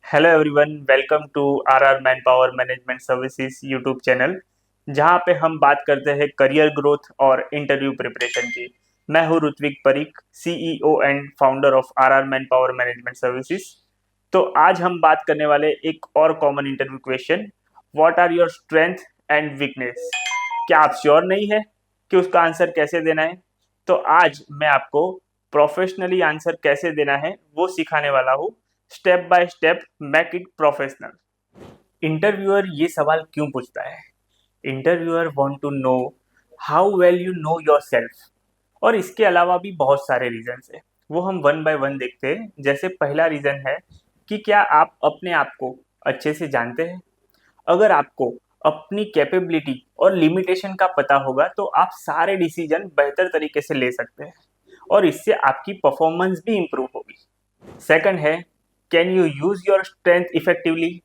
Hello everyone, welcome to RR man power management services YouTube channel, जहां पे हम बात करते हैं करियर ग्रोथ और इंटरव्यू प्रिपरेशन की। मैं हूं Ritvik Parikh, CEO and founder of RR man power management services. तो आज हम बात करने वाले एक और common interview question, what are your strength and weakness. क्या आप श्योर नहीं है कि उसका आंसर कैसे देना है? तो आज मैं आपको प्रोफेशनली आंसर कैसे देना है वो सिखाने वाला हूँ, step by step, make it professional. Interviewer ये सवाल क्यों पूछता है? Interviewer want to know how well you know yourself. और इसके अलावा भी बहुत सारे रीजंस है, वो हम वन बाय वन देखते हैं। जैसे पहला रीजन है कि क्या आप अपने आप को अच्छे से जानते हैं। अगर आपको अपनी कैपेबिलिटी और लिमिटेशन का पता होगा तो आप सारे डिसीजन बेहतर तरीके से ले सकते हैं और इससे आपकी परफॉर्मेंस भी इंप्रूव होगी। सेकंड है, can you use your strength effectively.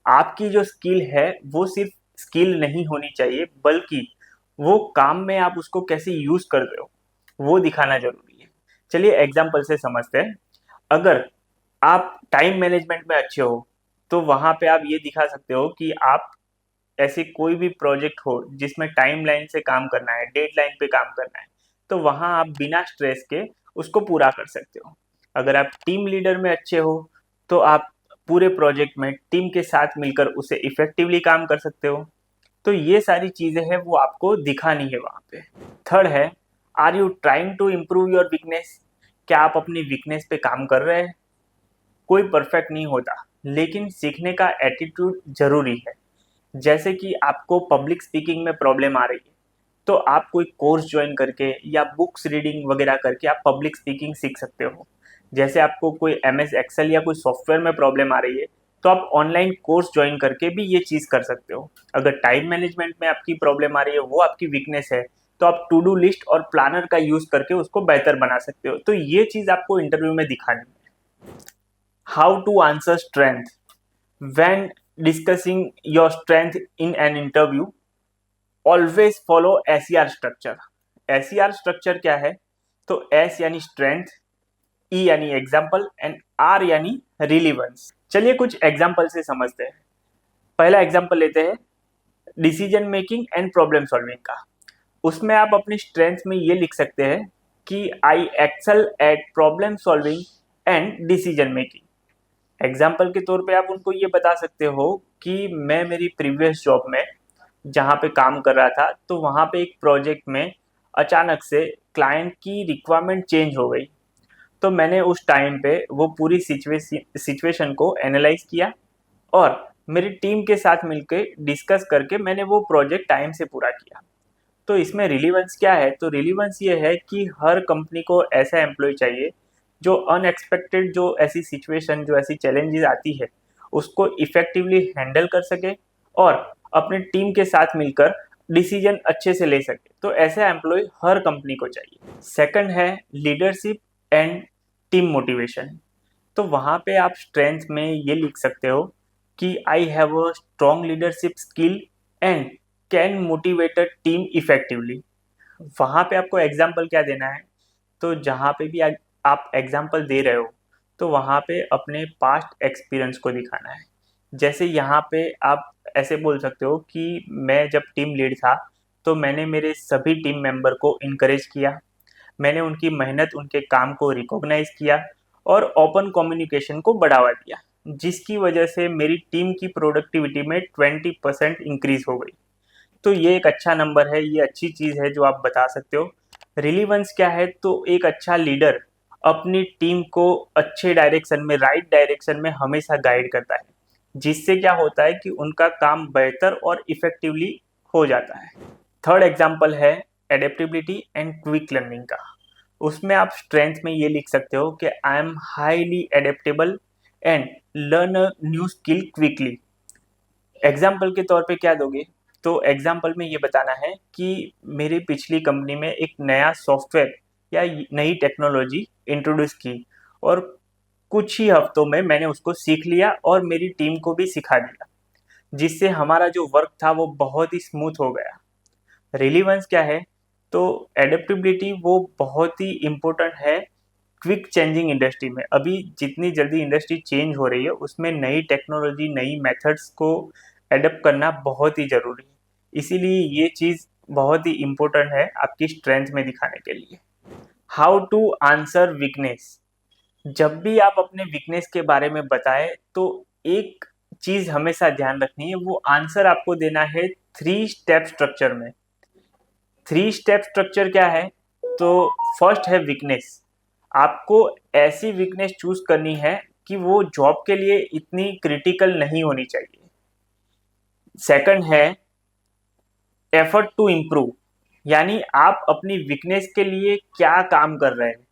आपकी जो स्किल है वो सिर्फ स्किल नहीं होनी चाहिए, बल्कि वो काम में आप उसको कैसे यूज कर रहे हो वो दिखाना जरूरी है। चलिए एग्जाम्पल से समझते हैं। अगर आप टाइम मैनेजमेंट में अच्छे हो तो वहां पे आप ये दिखा सकते हो कि आप ऐसे कोई भी प्रोजेक्ट हो जिसमें टाइम लाइन से काम करना है, डेडलाइन पे काम करना है, तो वहां आप बिना स्ट्रेस के उसको पूरा कर सकते हो। अगर आप टीम लीडर में अच्छे हो तो आप पूरे प्रोजेक्ट में टीम के साथ मिलकर उसे इफेक्टिवली काम कर सकते हो। तो ये सारी चीजें हैं वो आपको दिखानी है वहां पे। थर्ड है, are you trying to improve your weakness. क्या आप अपनी वीकनेस पे काम कर रहे हैं? कोई परफेक्ट नहीं होता, लेकिन सीखने का एटीट्यूड जरूरी है। जैसे कि आपको पब्लिक स्पीकिंग में प्रॉब्लम आ रही है तो आप कोई कोर्स ज्वाइन करके या बुक्स रीडिंग वगैरह करके आप पब्लिक स्पीकिंग सीख सकते हो। जैसे आपको कोई एमएस एक्सेल या कोई सॉफ्टवेयर में प्रॉब्लम आ रही है तो आप ऑनलाइन कोर्स ज्वाइन करके भी ये चीज़ कर सकते हो। अगर टाइम मैनेजमेंट में आपकी प्रॉब्लम आ रही है, वो आपकी वीकनेस है, तो आप टू डू लिस्ट और प्लानर का यूज करके उसको बेहतर बना सकते हो। तो ये चीज़ आपको इंटरव्यू में दिखानी है। How to answer strength. When discussing your strength in an interview, always follow SER structure। SER structure क्या है? तो S यानी स्ट्रेंथ, E यानी एग्जाम्पल एंड R यानी रिलीवेंस। चलिए कुछ एग्जाम्पल से समझते हैं। पहला एग्जाम्पल लेते हैं decision making and problem solving का। उसमें आप अपनी स्ट्रेंथ में ये लिख सकते हैं कि I excel at problem solving and decision making. Example के तौर पे आप उनको ये बता सकते हो कि मैं मेरी प्रीवियस जॉब में जहाँ पे काम कर रहा था तो वहाँ पे एक प्रोजेक्ट में अचानक से क्लाइंट की रिक्वायरमेंट चेंज हो गई। तो मैंने उस टाइम पे वो पूरी सिचुएशन को एनालाइज किया और मेरी टीम के साथ मिलकर डिस्कस करके मैंने वो प्रोजेक्ट टाइम से पूरा किया। तो इसमें रिलीवेंस क्या है? तो रिलीवेंस ये है कि हर कंपनी को ऐसा एम्प्लॉय चाहिए जो अनएक्सपेक्टेड, जो ऐसी सिचुएशन, जो ऐसी चैलेंजेस आती है उसको इफेक्टिवली हैंडल कर सके और अपने टीम के साथ मिलकर डिसीजन अच्छे से ले सके। तो ऐसा एम्प्लॉय हर कंपनी को चाहिए। सेकंड है लीडरशिप एंड टीम मोटिवेशन। तो वहाँ पे आप स्ट्रेंथ में ये लिख सकते हो कि I have a strong leadership skill and can motivate a team effectively. वहाँ पे आपको एग्जाम्पल क्या देना है? तो जहाँ पे भी आप एग्जाम्पल दे रहे हो तो वहाँ पे अपने पास्ट एक्सपीरियंस को दिखाना है। जैसे यहाँ पे आप ऐसे बोल सकते हो कि मैं जब टीम लीड था तो मैंने मेरे सभी टीम मेंबर को इनकरेज किया, मैंने उनकी मेहनत, उनके काम को रिकॉग्नाइज किया और ओपन कम्युनिकेशन को बढ़ावा दिया, जिसकी वजह से मेरी टीम की प्रोडक्टिविटी में 20% इंक्रीज हो गई। तो ये एक अच्छा नंबर है, ये अच्छी चीज़ है जो आप बता सकते हो। रिलीवेंस क्या है? तो एक अच्छा लीडर अपनी टीम को अच्छे डायरेक्शन में, राइट डायरेक्शन में हमेशा गाइड करता है, जिससे क्या होता है कि उनका काम बेहतर और इफेक्टिवली हो जाता है। थर्ड एग्जाम्पल है एडेप्टेबिलिटी एंड क्विक लर्निंग का। उसमें आप स्ट्रेंथ में ये लिख सकते हो कि I am highly adaptable and learn a new skill quickly. Example के तौर पे क्या दोगे? तो एग्जाम्पल में ये बताना है कि मेरी पिछली कंपनी में एक नया सॉफ्टवेयर या नई टेक्नोलॉजी इंट्रोड्यूस की और कुछ ही हफ्तों में मैंने उसको सीख लिया और मेरी टीम को भी सिखा दिया, जिससे हमारा जो वर्क था वो बहुत ही स्मूथ हो गया। रिलीवेंस क्या है? तो एडेप्टेबिलिटी वो बहुत ही इम्पोर्टेंट है क्विक चेंजिंग इंडस्ट्री में। अभी जितनी जल्दी इंडस्ट्री चेंज हो रही है उसमें नई टेक्नोलॉजी, नई मेथड्स को एडप्ट करना बहुत ही ज़रूरी है। इसीलिए ये चीज़ बहुत ही इम्पोर्टेंट है आपकी स्ट्रेंथ में दिखाने के लिए। How to answer weakness. जब भी आप अपने वीकनेस के बारे में बताएं तो एक चीज़ हमेशा ध्यान रखनी है, वो आंसर आपको देना है 3 स्टेप स्ट्रक्चर में। 3 स्टेप स्ट्रक्चर क्या है? तो फर्स्ट है वीकनेस। आपको ऐसी वीकनेस चूज करनी है कि वो जॉब के लिए इतनी क्रिटिकल नहीं होनी चाहिए। सेकंड है एफर्ट टू इम्प्रूव, यानी आप अपनी वीकनेस के लिए क्या काम कर रहे हैं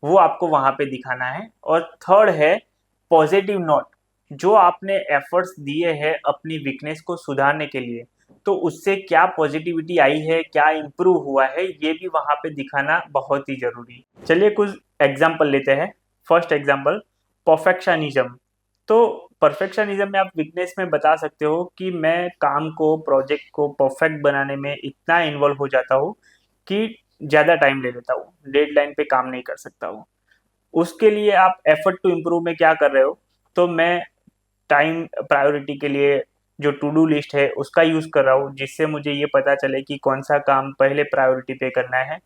वो आपको वहां पे दिखाना है। और थर्ड है पॉजिटिव नोट, जो आपने एफर्ट्स दिए हैं अपनी वीकनेस को सुधारने के लिए, तो उससे क्या पॉजिटिविटी आई है, क्या इम्प्रूव हुआ है, ये भी वहां पे दिखाना बहुत ही जरूरी है। चलिए कुछ एग्जाम्पल लेते हैं। First example, perfectionism. तो परफेक्शनिज्म में आप वीकनेस में बता सकते हो कि मैं काम को, प्रोजेक्ट को परफेक्ट बनाने में इतना इन्वॉल्व हो जाता हूँ कि ज़्यादा टाइम ले लेता हूँ, डेडलाइन पे काम नहीं कर सकता हूँ। उसके लिए आप एफर्ट टू इम्प्रूव में क्या कर रहे हो? तो मैं टाइम प्रायोरिटी के लिए जो टू डू लिस्ट है उसका यूज़ कर रहा हूँ, जिससे मुझे ये पता चले कि कौन सा काम पहले प्रायोरिटी पे करना है।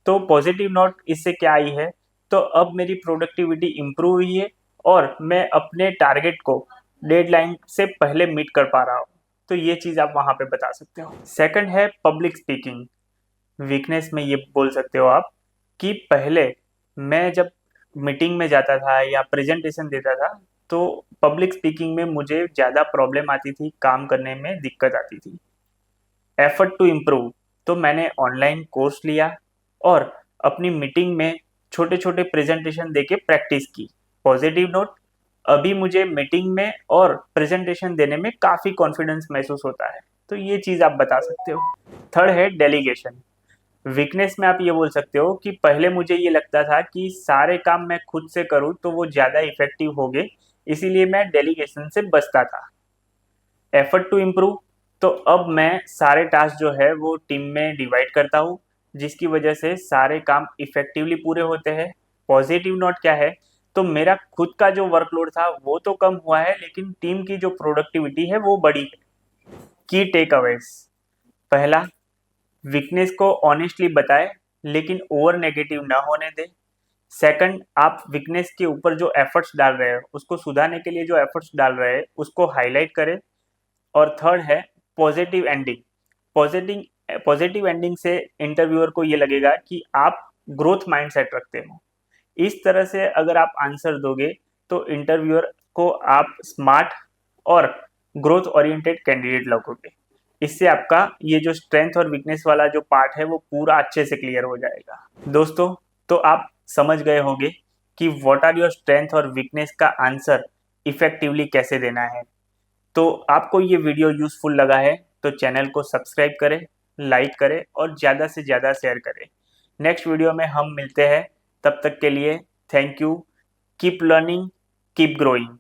तो पॉजिटिव नोट इससे क्या आई है? तो अब मेरी प्रोडक्टिविटी इम्प्रूव हुई है और मैं अपने टारगेट को डेडलाइन से पहले मीट कर पा रहा हूँ। तो ये चीज़ आप वहाँ पे बता सकते हो। सेकंड है पब्लिक स्पीकिंग। वीकनेस में ये बोल सकते हो आप कि पहले मैं जब मीटिंग में जाता था या प्रेजेंटेशन देता था तो पब्लिक स्पीकिंग में मुझे ज़्यादा प्रॉब्लम आती थी, काम करने में दिक्कत आती थी। एफर्ट टू इम्प्रूव, तो मैंने ऑनलाइन कोर्स लिया और अपनी मीटिंग में छोटे छोटे प्रेजेंटेशन देके प्रैक्टिस की। पॉजिटिव नोट, अभी मुझे मीटिंग में और प्रेजेंटेशन देने में काफ़ी कॉन्फिडेंस महसूस होता है। तो ये चीज़ आप बता सकते हो। थर्ड है डेलीगेशन। वीकनेस में आप ये बोल सकते हो कि पहले मुझे ये लगता था कि सारे काम मैं खुद से करूँ तो वो ज़्यादा इफेक्टिव होंगे, इसीलिए मैं डेलीगेशन से बचता था। एफर्ट टू इम्प्रूव, तो अब मैं सारे टास्क जो है वो टीम में डिवाइड करता हूँ, जिसकी वजह से सारे काम इफेक्टिवली पूरे होते हैं। पॉजिटिव नोट क्या है? तो मेरा खुद का जो वर्कलोड था वो तो कम हुआ है, लेकिन टीम की जो प्रोडक्टिविटी है वो बढ़ी है। की टेक अवेज, पहला, वीकनेस को ऑनेस्टली बताएं लेकिन ओवर नेगेटिव ना होने दें। सेकंड, आप वीकनेस के ऊपर जो एफर्ट्स डाल रहे हैं, उसको सुधारने के लिए जो एफर्ट्स डाल रहे हैं उसको हाईलाइट करें। और थर्ड है पॉजिटिव एंडिंग। पॉजिटिव एंडिंग से इंटरव्यूअर को ये लगेगा कि आप ग्रोथ माइंडसेट रखते हो। इस तरह से अगर आप आंसर दोगे तो इंटरव्यूअर को आप स्मार्ट और ग्रोथ ओरिएंटेड कैंडिडेट लगोगे। इससे आपका ये जो स्ट्रेंथ और वीकनेस वाला जो पार्ट है वो पूरा अच्छे से क्लियर हो जाएगा। दोस्तों, तो आप समझ गए होंगे कि व्हाट आर योर स्ट्रेंथ और वीकनेस का आंसर इफेक्टिवली कैसे देना है। तो आपको ये वीडियो यूजफुल लगा है तो चैनल को सब्सक्राइब करें, लाइक करें और ज़्यादा से ज़्यादा शेयर करें। नेक्स्ट वीडियो में हम मिलते हैं, तब तक के लिए thank you. Keep learning, keep growing.